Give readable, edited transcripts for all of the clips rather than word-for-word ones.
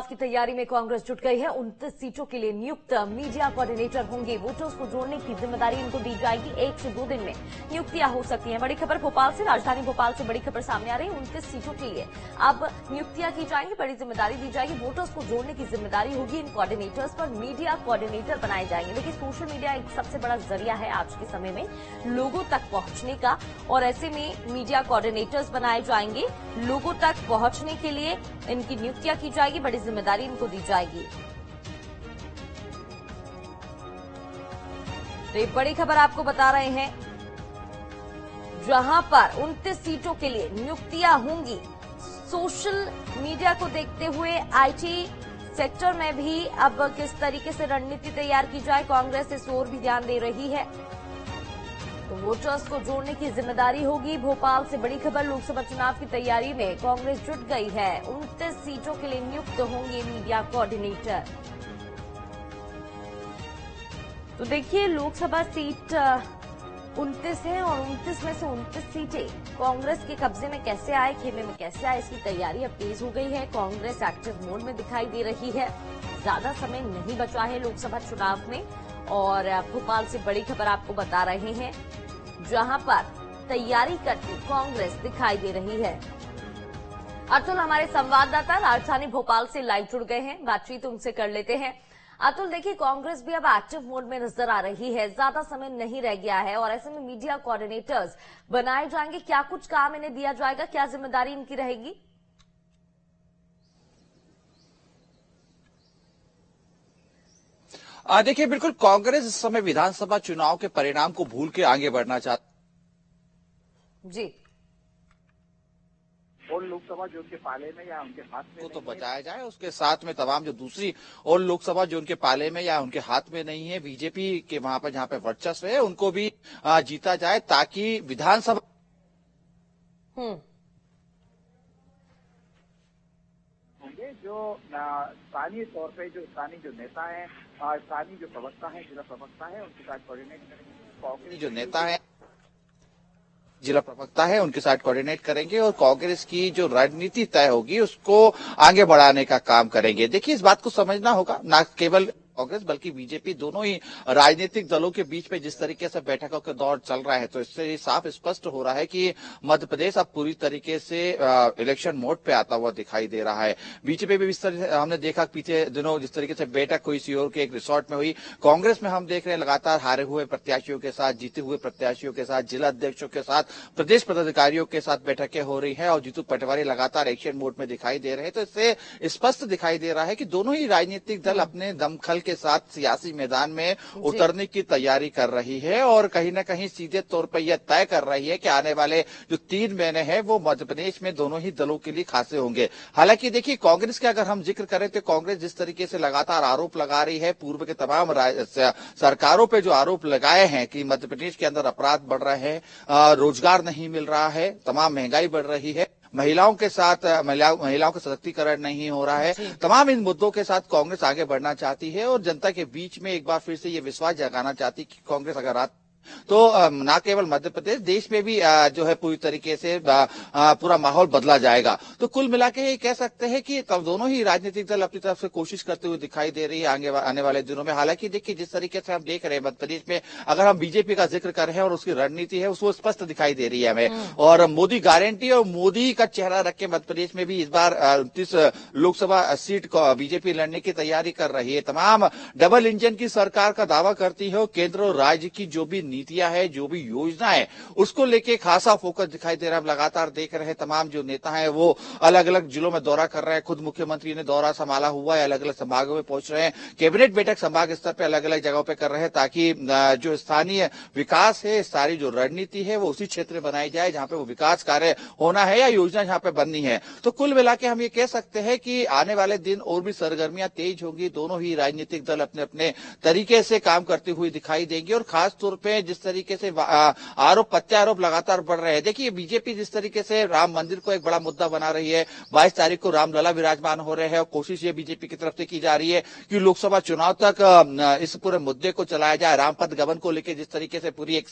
की तैयारी में कांग्रेस जुट गई है। 29 सीटों के लिए नियुक्त मीडिया कोऑर्डिनेटर होंगे। वोटर्स को जोड़ने की जिम्मेदारी इनको दी जाएगी। 1 से 2 दिन में नियुक्तियां हो सकती हैं। बड़ी खबर भोपाल से, राजधानी भोपाल से बड़ी खबर सामने आ रही है। 29 सीटों के लिए अब नियुक्तियां की जाएंगी, बड़ी जिम्मेदारी दी जाएगी। वोटर्स को जोड़ने की जिम्मेदारी होगी इन कोऑर्डिनेटर्स पर। मीडिया कोऑर्डिनेटर बनाए जाएंगे। देखिए, सोशल मीडिया एक सबसे बड़ा जरिया है आज के समय में लोगों तक पहुंचने का, और ऐसे में मीडिया कोऑर्डिनेटर्स बनाए जाएंगे। लोगों तक पहुंचने के लिए इनकी नियुक्तियां की जाएगी, बड़ी जिम्मेदारी इनको दी जाएगी। तो एक बड़ी खबर आपको बता रहे हैं, जहां पर 29 सीटों के लिए नियुक्तियां होंगी। सोशल मीडिया को देखते हुए आईटी सेक्टर में भी अब किस तरीके से रणनीति तैयार की जाए, कांग्रेस इस ओर भी ध्यान दे रही है। तो वोटर्स को जोड़ने की जिम्मेदारी होगी। भोपाल से बड़ी खबर, लोकसभा चुनाव की तैयारी में कांग्रेस जुट गई है। 29 सीटों के लिए नियुक्त होंगे मीडिया कोऑर्डिनेटर। तो देखिए, लोकसभा सीट 29 है और 29 में से 29 सीटें कांग्रेस के कब्जे में कैसे आए, खेमे में कैसे आए, इसकी तैयारी अब तेज हो गई है। कांग्रेस एक्टिव मोड में दिखाई दे रही है। ज्यादा समय नहीं बचा है लोकसभा चुनाव में, और भोपाल से बड़ी खबर आपको बता रहे हैं, जहां पर तैयारी करती कांग्रेस दिखाई दे रही है। अतुल हमारे संवाददाता राजधानी भोपाल से लाइव जुड़ गए हैं, बातचीत उनसे कर लेते हैं। अतुल, देखिए, कांग्रेस भी अब एक्टिव मोड में नजर आ रही है। ज्यादा समय नहीं रह गया है और ऐसे में मीडिया कोऑर्डिनेटर्स बनाए जाएंगे। क्या कुछ काम इन्हें दिया जाएगा, क्या जिम्मेदारी इनकी रहेगी? देखिए, बिल्कुल कांग्रेस इस समय विधानसभा चुनाव के परिणाम को भूल के आगे बढ़ना चाहती जी। और लोकसभा जो उनके पाले में या उनके हाथ में तो बचाया जाए, उसके साथ में तमाम जो दूसरी और लोकसभा जो उनके पाले में या उनके हाथ में नहीं है, बीजेपी के वहां पर जहां पे वर्चस्व है, उनको भी जीता जाए, ताकि विधानसभा होंगे जो स्थानीय तौर पे जो स्थानीय जो नेता है, स्थानीय जो प्रवक्ता है, जिला प्रवक्ता है, उनके साथ कोऑर्डिनेट करेंगे। कांग्रेस जो नेता है, जिला प्रवक्ता है, उनके साथ कोऑर्डिनेट करेंगे और कांग्रेस की जो रणनीति तय होगी उसको आगे बढ़ाने का काम करेंगे। देखिए, इस बात को समझना होगा, ना केवल कांग्रेस बल्कि बीजेपी, दोनों ही राजनीतिक दलों के बीच में जिस तरीके से बैठकों का दौर चल रहा है, तो इससे साफ स्पष्ट हो रहा है कि मध्य प्रदेश अब पूरी तरीके से इलेक्शन मोड पे आता हुआ दिखाई दे रहा है। बीजेपी में इस तरह से हमने देखा पीछे दिनों जिस तरीके से बैठक हुई सीहोर के एक रिसोर्ट में हुई। कांग्रेस में हम देख रहे हैं लगातार हारे हुए प्रत्याशियों के साथ, जीते हुए प्रत्याशियों के साथ, जिला अध्यक्षों के साथ, प्रदेश पदाधिकारियों के साथ बैठकें हो रही है और जीतू पटवारी लगातार एक्शन मोड में दिखाई दे रहे हैं। तो इससे स्पष्ट दिखाई दे रहा है कि दोनों ही राजनीतिक दल अपने दमखल के साथ सियासी मैदान में उतरने की तैयारी कर रही है और कहीं न कहीं सीधे तौर पर यह तय कर रही है कि आने वाले जो 3 महीने हैं वो मध्य प्रदेश में दोनों ही दलों के लिए खासे होंगे। हालांकि देखिए, कांग्रेस का अगर हम जिक्र करें तो कांग्रेस जिस तरीके से लगातार आरोप लगा रही है, पूर्व के तमाम सरकारों पे जो आरोप लगाए हैं कि मध्य प्रदेश के अंदर अपराध बढ़ रहे हैं, रोजगार नहीं मिल रहा है, तमाम महंगाई बढ़ रही है, महिलाओं के साथ महिलाओं का सशक्तिकरण नहीं हो रहा है, तमाम इन मुद्दों के साथ कांग्रेस आगे बढ़ना चाहती है और जनता के बीच में एक बार फिर से ये विश्वास जगाना चाहती है कि कांग्रेस अगर तो न केवल मध्य प्रदेश, देश में भी जो है पूरी तरीके से पूरा माहौल बदला जाएगा। तो कुल मिला के ये कह सकते हैं कि दोनों ही राजनीतिक दल अपनी तरफ से कोशिश करते हुए दिखाई दे रही है आने वाले दिनों में। हालांकि देखिए, जिस तरीके से हम देख रहे हैं मध्य प्रदेश में, अगर हम बीजेपी का जिक्र कर रहे हैं और उसकी रणनीति है, उसको स्पष्ट दिखाई दे रही है हमें, और मोदी गारंटी और मोदी का चेहरा रख के मध्य प्रदेश में भी इस बार 29 लोकसभा सीट को बीजेपी लड़ने की तैयारी कर रही है। तमाम डबल इंजन की सरकार का दावा करती है और केंद्र और राज्य की जो भी नीतियां है, जो भी योजना है, उसको लेके खासा फोकस दिखाई दे रहा है। हम लगातार देख रहे हैं तमाम जो नेता हैं वो अलग अलग जिलों में दौरा कर रहे हैं। खुद मुख्यमंत्री ने दौरा संभाला हुआ है, अलग अलग संभागों में पहुंच रहे हैं, कैबिनेट बैठक संभाग स्तर पे अलग अलग जगहों पे कर रहे हैं, ताकि जो स्थानीय विकास है, सारी जो रणनीति है वो उसी क्षेत्र में बनाई जाए जहां पे वो विकास कार्य होना है या योजना जहां पे बननी है। तो कुल मिला के हम ये कह सकते हैं कि आने वाले दिन और भी सरगर्मियां तेज होंगी। दोनों ही राजनीतिक दल अपने अपने तरीके से काम करते हुए दिखाई देंगे और खास तौर पर जिस तरीके से आरोप प्रत्यारोप लगातार बढ़ रहे हैं। देखिए बीजेपी जिस तरीके से राम मंदिर को एक बड़ा मुद्दा बना रही है, 22 तारीख को रामलला विराजमान हो रहे हैं और कोशिश ये बीजेपी की तरफ से की जा रही है कि लोकसभा चुनाव तक इस पूरे मुद्दे को चलाया जाए। रामपथ गमन को लेकर जिस तरीके से पूरी एक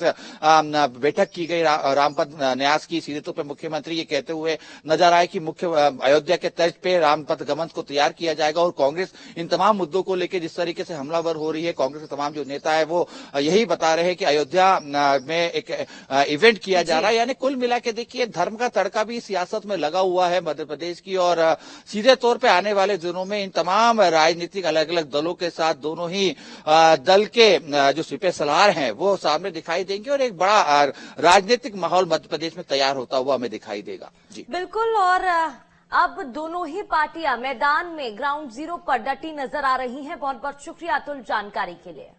बैठक की गई रामपथ न्यास की, सीधे तौर पर मुख्यमंत्री ये कहते हुए नजर आए कि मुख्य अयोध्या के तर्ज पे रामपथ गमन को तैयार किया जाएगा और कांग्रेस इन तमाम मुद्दों को लेकर जिस तरीके से हमलावर हो रही है, कांग्रेस के तमाम जो नेता है वो यही बता रहे हैं कि अयोध्या में एक इवेंट किया जा रहा है। यानी कुल मिला के देखिए धर्म का तड़का भी सियासत में लगा हुआ है मध्य प्रदेश की, और सीधे तौर पे आने वाले दिनों में इन तमाम राजनीतिक अलग अलग दलों के साथ दोनों ही दल के जो सिपह सलार हैं वो सामने दिखाई देंगे और एक बड़ा राजनीतिक माहौल मध्य प्रदेश में तैयार होता हुआ हमें दिखाई देगा। जी बिल्कुल। और अब दोनों ही पार्टियां मैदान में ग्राउंड जीरो पर डटी नजर आ रही हैं। बहुत बहुत शुक्रिया अतुल जानकारी के लिए।